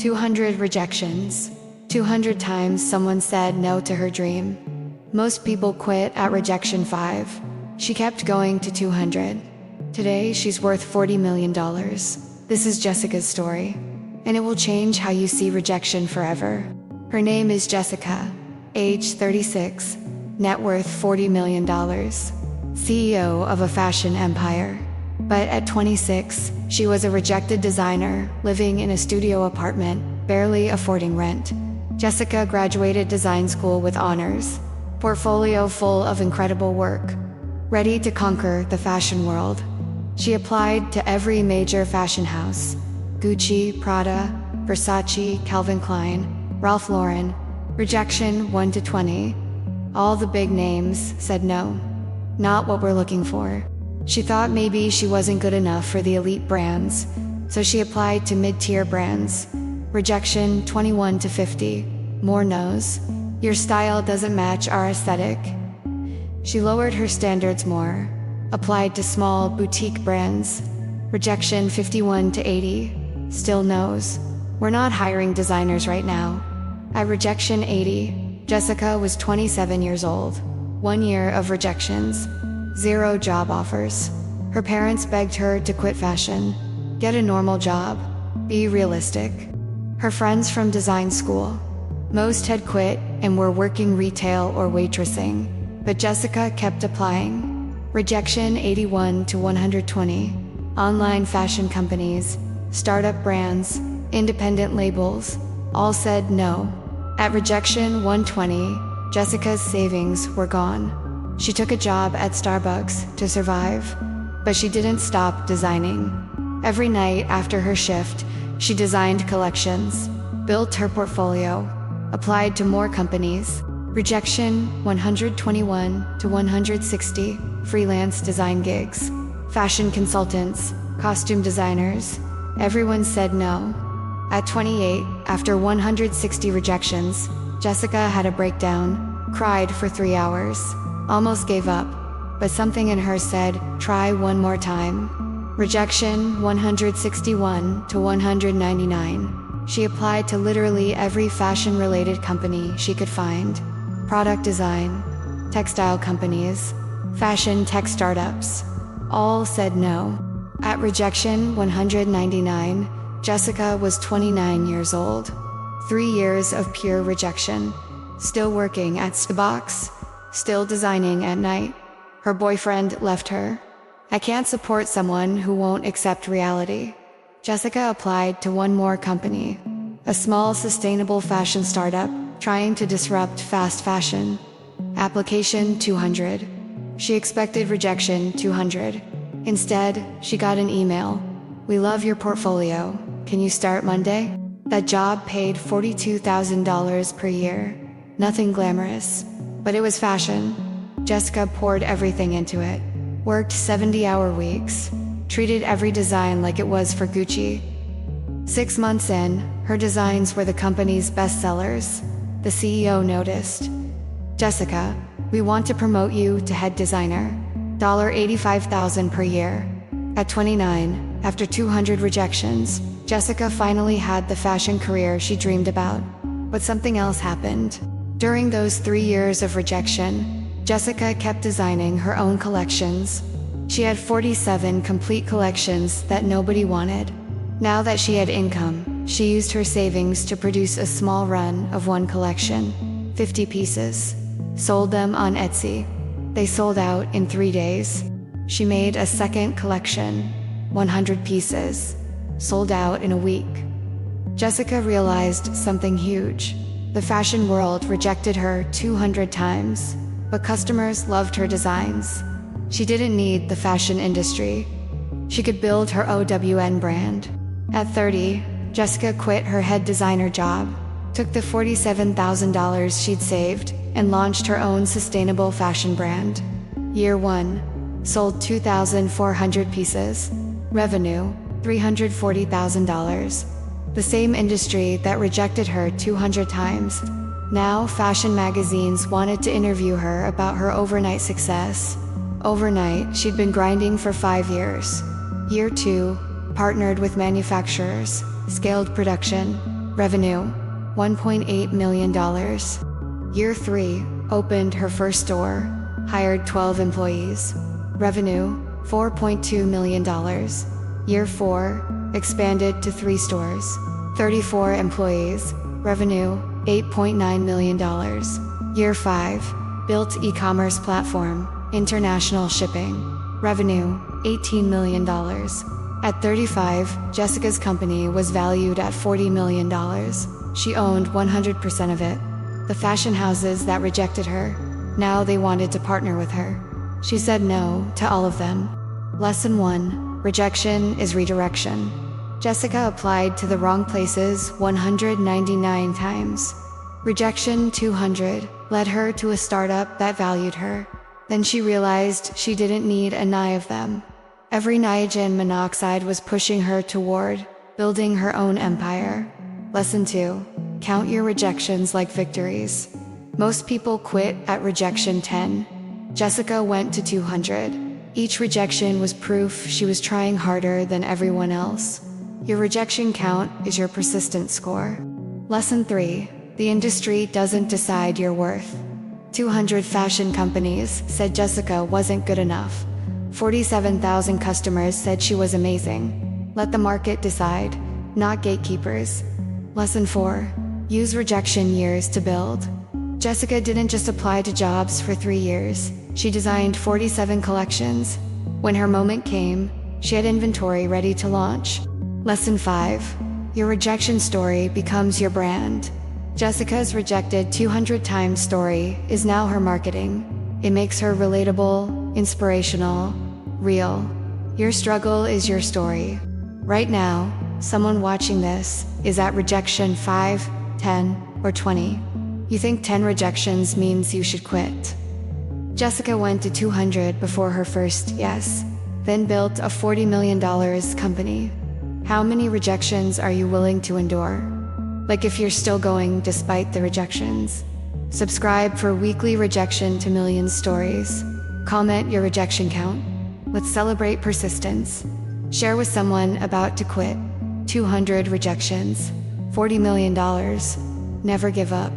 200 rejections. 200 times someone said no to her dream. Most people quit at rejection 5. She kept going to 200. Today, she's worth $40 million. This is Jessica's story, and it will change how you see rejection forever. Her name is Jessica, age 36, net worth $40 million, CEO of a fashion empire. But at 26, she was a rejected designer, living in a studio apartment, barely affording rent. Jessica graduated design school with honors, portfolio full of incredible work, ready to conquer the fashion world. She applied to every major fashion house: Gucci, Prada, Versace, Calvin Klein, Ralph Lauren. Rejection 1 to 20. All the big names said no. Not what we're looking for. She thought maybe she wasn't good enough for the elite brands, so she applied to mid-tier brands. Rejection 21 to 50. More no's. Your style doesn't match our aesthetic. She lowered her standards more. Applied to small boutique brands. Rejection 51 to 80. Still no's. We're not hiring designers right now. At rejection 80, Jessica was 27 years old. 1 year of rejections. 0 job offers. Her parents begged her to quit fashion. Get a normal job. Be realistic. Her friends from design school. Most had quit and were working retail or waitressing, but Jessica kept applying. Rejection 81 to 120. Online fashion companies, startup brands, independent labels, all said no. At rejection 120, Jessica's savings were gone. She took a job at Starbucks to survive, but she didn't stop designing. Every night after her shift, she designed collections, built her portfolio, applied to more companies. Rejection 121 to 160, freelance design gigs, fashion consultants, costume designers. Everyone said no. At 28, after 160 rejections, Jessica had a breakdown, cried for 3 hours, almost gave up, but something in her said, try one more time. Rejection 161 to 199. She applied to literally every fashion-related company she could find. Product design, textile companies, fashion tech startups. All said no. At rejection 199, Jessica was 29 years old. 3 years of pure rejection. Still working at Starbucks. Still designing at night. Her boyfriend left her. I can't support someone who won't accept reality. Jessica applied to one more company. A small sustainable fashion startup trying to disrupt fast fashion. Application 200. She expected rejection 200. Instead, she got an email. We love your portfolio. Can you start Monday? That job paid $42,000 per year. Nothing glamorous, but it was fashion. Jessica poured everything into it. Worked 70-hour weeks. Treated every design like it was for Gucci. 6 months in, her designs were the company's best sellers. The CEO noticed. Jessica, we want to promote you to head designer. $85,000 per year. At 29, after 200 rejections, Jessica finally had the fashion career she dreamed about. But something else happened. During those 3 years of rejection, Jessica kept designing her own collections. She had 47 complete collections that nobody wanted. Now that she had income, she used her savings to produce a small run of one collection, 50 pieces. Sold them on Etsy. They sold out in 3 days. She made a second collection, 100 pieces. Sold out in a week. Jessica realized something huge. The fashion world rejected her 200 times, but customers loved her designs. She didn't need the fashion industry. She could build her OWN brand. At 30, Jessica quit her head designer job, took the $47,000 she'd saved, and launched her own sustainable fashion brand. Year 1. Sold 2,400 pieces. Revenue, $340,000. The same industry that rejected her 200 times. Now, fashion magazines wanted to interview her about her overnight success. Overnight, she'd been grinding for 5 years. Year 2, partnered with manufacturers, scaled production, Revenue, $1.8 million. Year 3, opened her first store, hired 12 employees. Revenue, $4.2 million. Year 4, expanded to 3 stores, 34 employees. Revenue, $8.9 million. Year 5, built e-commerce platform, international shipping. Revenue, $18 million. At 35, Jessica's company was valued at $40 million. She owned 100% of it. The fashion houses that rejected her, now they wanted to partner with her. She said no to all of them. Lesson 1. Rejection is redirection. Jessica applied to the wrong places 199 times. Rejection 200 led her to a startup that valued her. Then she realized she didn't need a nine of them. Every nitrogen monoxide was pushing her toward building her own empire. Lesson 2. Count your rejections like victories. Most people quit at rejection 10. Jessica went to 200. Each rejection was proof she was trying harder than everyone else. Your rejection count is your persistence score. Lesson 3. The industry doesn't decide your worth. 200 fashion companies said Jessica wasn't good enough. 47,000 customers said she was amazing. Let the market decide, not gatekeepers. Lesson 4. Use rejection years to build. Jessica didn't just apply to jobs for 3 years. She designed 47 collections. When her moment came, she had inventory ready to launch. Lesson 5. Your rejection story becomes your brand. Jessica's rejected 200 times story is now her marketing. It makes her relatable, inspirational, real. Your struggle is your story. Right now, someone watching this is at rejection 5, 10, or 20. You think 10 rejections means you should quit. Jessica went to 200 before her first yes, then built a $40 million company. How many rejections are you willing to endure? Like if you're still going despite the rejections. Subscribe for weekly rejection to millions stories. Comment your rejection count. Let's celebrate persistence. Share with someone about to quit. 200 rejections. $40 million. Never give up.